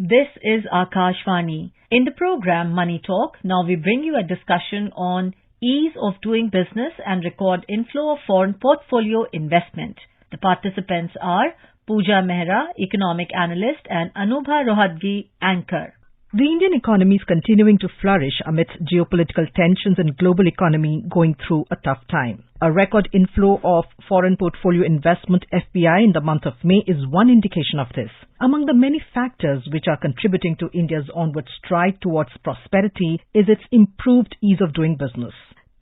This is Akashvani. In the program Money Talk, now we bring you a discussion on ease of doing business and record inflow of foreign portfolio investment. The participants are Puja Mehera, economic analyst, and Anubha Rohadgi, anchor. The Indian economy is continuing to flourish amidst geopolitical tensions and global economy going through a tough time. A record inflow of foreign portfolio investment FPI in the month of May is one indication of this. Among the many factors which are contributing to India's onward stride towards prosperity is its improved ease of doing business.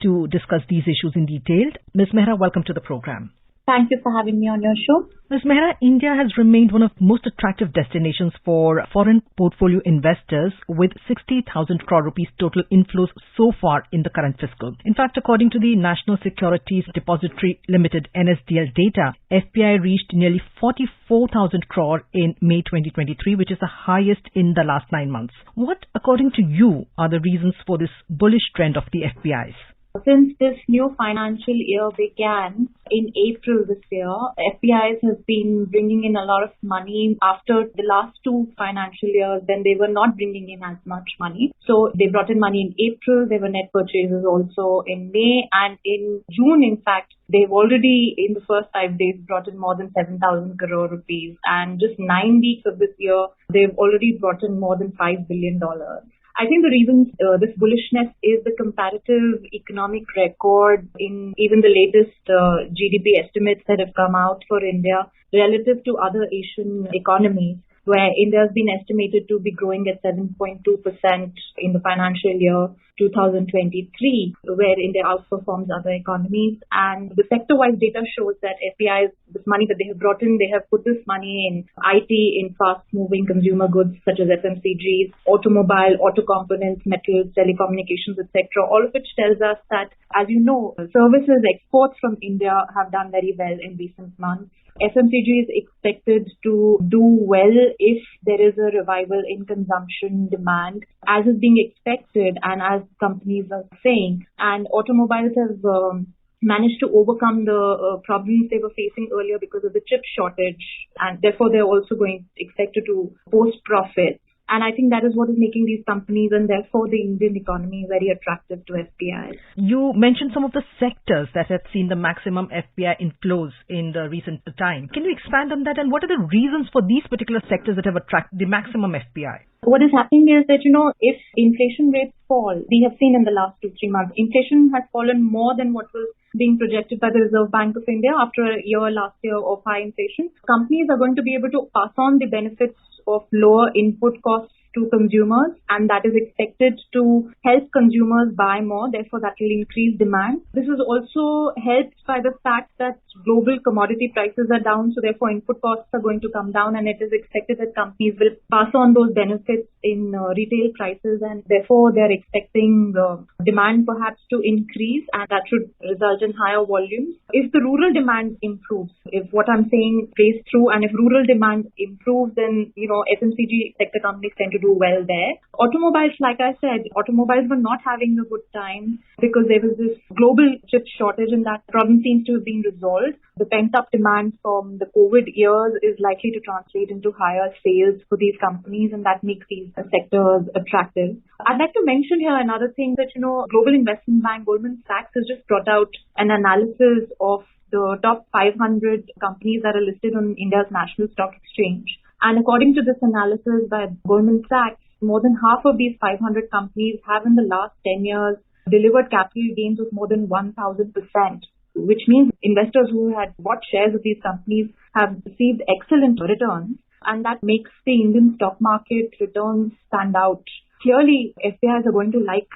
To discuss these issues in detail, Ms. Mehera, welcome to the program. Thank you for having me on your show. Ms. Mehera, India has remained one of the most attractive destinations for foreign portfolio investors with 60,000 crore rupees total inflows so far in the current fiscal. In fact, according to the National Securities Depository Limited NSDL data, FPI reached nearly 44,000 crore in May 2023, which is the highest in the last 9 months. What, according to you, are the reasons for this bullish trend of the FPIs? Since this new financial year began in April this year, FPIs have been bringing in a lot of money after the last 2 financial years when they were not bringing in as much money. So they brought in money in April, there were net purchases also in May, and in June, in fact, they've already, in the first 5 days, brought in more than 7,000 crore rupees. And just 9 weeks of this year, they've already brought in more than $5 billion. I think the reason this bullishness is the comparative economic record in even the latest GDP estimates that have come out for India relative to other Asian economies, where India has been estimated to be growing at 7.2% in the financial year 2023, where India outperforms other economies. And the sector-wise data shows that FPIs, this money that they have brought in, they have put this money in IT, in fast-moving consumer goods such as FMCGs, automobile, auto components, metals, telecommunications, etc., all of which tells us that, as you know, services exports from India have done very well in recent months. FMCG is expected to do well if there is a revival in consumption demand, as is being expected and as companies are saying. And automobiles have managed to overcome the problems they were facing earlier because of the chip shortage, and therefore they're also expected to post profits. And I think that is what is making these companies and therefore the Indian economy very attractive to FPIs. You mentioned some of the sectors that have seen the maximum FPI inflows in the recent time. Can you expand on that, and what are the reasons for these particular sectors that have attracted the maximum FPI? What is happening is that, if inflation rates fall, we have seen in the last 2-3 months, inflation has fallen more than what was being projected by the Reserve Bank of India after a year last year of high inflation. Companies are going to be able to pass on the benefits of lower input costs to consumers, and that is expected to help consumers buy more. Therefore, that will increase demand. This is also helped by the fact that global commodity prices are down, so therefore input costs are going to come down, and it is expected that companies will pass on those benefits in retail prices, and therefore they're expecting demand perhaps to increase, and that should result in higher volumes. If the rural demand improves, if what I'm saying plays through, and if rural demand improves, then FMCG sector companies tend to do well there. Automobiles, like I said, automobiles were not having a good time because there was this global chip shortage, and that problem seems to have been resolved. The pent-up demand from the COVID years is likely to translate into higher sales for these companies, and that makes these sectors attractive. I'd like to mention here another thing that, Global Investment Bank, Goldman Sachs, has just brought out an analysis of the top 500 companies that are listed on India's National Stock Exchange. And according to this analysis by Goldman Sachs, more than half of these 500 companies have in the last 10 years delivered capital gains of more than 1,000%, which means investors who had bought shares of these companies have received excellent returns, and that makes the Indian stock market returns stand out. Clearly, FPIs are going to like,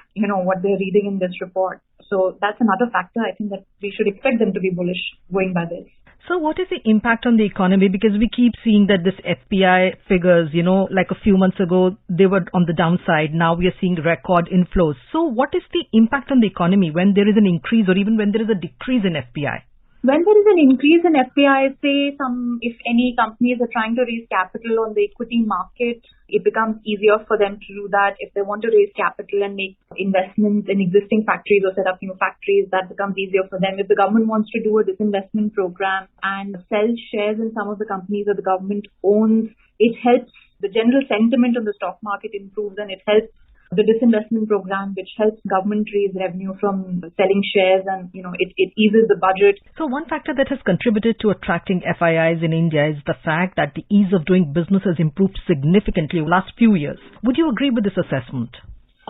what they're reading in this report. So that's another factor I think that we should expect them to be bullish going by this. So what is the impact on the economy? Because we keep seeing that this FPI figures, like a few months ago, they were on the downside. Now we are seeing record inflows. So what is the impact on the economy when there is an increase or even when there is a decrease in FPI? When there is an increase in FPI, say if any companies are trying to raise capital on the equity market, it becomes easier for them to do that. If they want to raise capital and make investments in existing factories or set up new factories, that becomes easier for them. If the government wants to do a disinvestment program and sell shares in some of the companies that the government owns, it helps the general sentiment on the stock market improves, and it helps the disinvestment program, which helps government raise revenue from selling shares, and it eases the budget. So one factor that has contributed to attracting FIIs in India is the fact that the ease of doing business has improved significantly over the last few years. Would you agree with this assessment?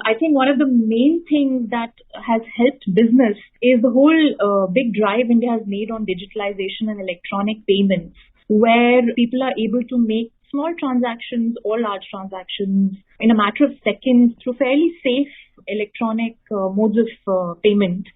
I think one of the main things that has helped business is the whole big drive India has made on digitalization and electronic payments, where people are able to make small transactions or large transactions in a matter of seconds through fairly safe electronic modes of payment,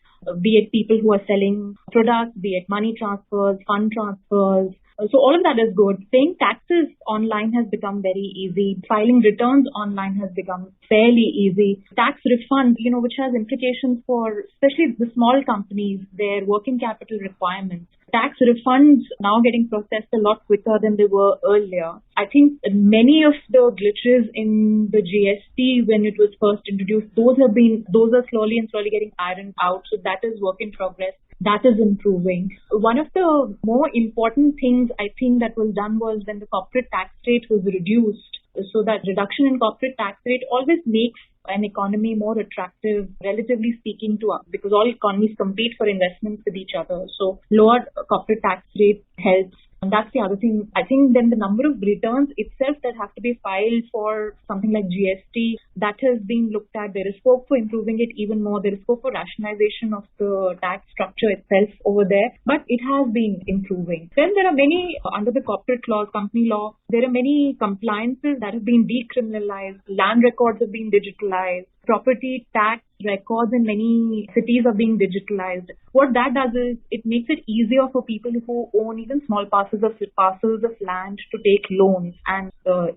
be it people who are selling products, be it money transfers, fund transfers. So all of that is good. Paying taxes online has become very easy. Filing returns online has become fairly easy. Tax refunds, which has implications for especially the small companies, their working capital requirements. Tax refunds now getting processed a lot quicker than they were earlier. I think many of the glitches in the GST when it was first introduced, those are slowly getting ironed out. So that is work in progress. That is improving. One of the more important things I think that was done was when the corporate tax rate was reduced. So that reduction in corporate tax rate always makes an economy more attractive, relatively speaking, to us, because all economies compete for investments with each other. So lower corporate tax rate helps. And that's the other thing. I think then the number of returns itself that have to be filed for something like GST, that has been looked at. There is scope for improving it even more. There is scope for rationalization of the tax structure itself over there. But it has been improving. Then there are many, under the corporate laws, company law, there are many compliances that have been decriminalized. Land records have been digitalized. Property tax records in many cities are being digitalized. What that does is it makes it easier for people who own even small parcels of land to take loans, and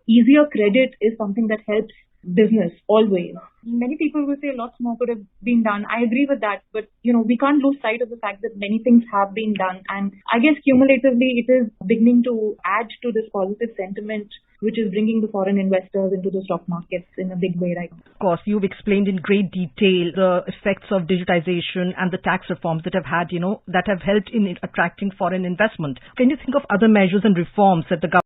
easier credit is something that helps business always. Many people will say lots more could have been done. I agree with that, but we can't lose sight of the fact that many things have been done, and I guess cumulatively it is beginning to add to this positive sentiment, which is bringing the foreign investors into the stock markets in a big way right now. Of course, you've explained in great detail the effects of digitization and the tax reforms that have had, that have helped in attracting foreign investment. Can you think of other measures and reforms that the government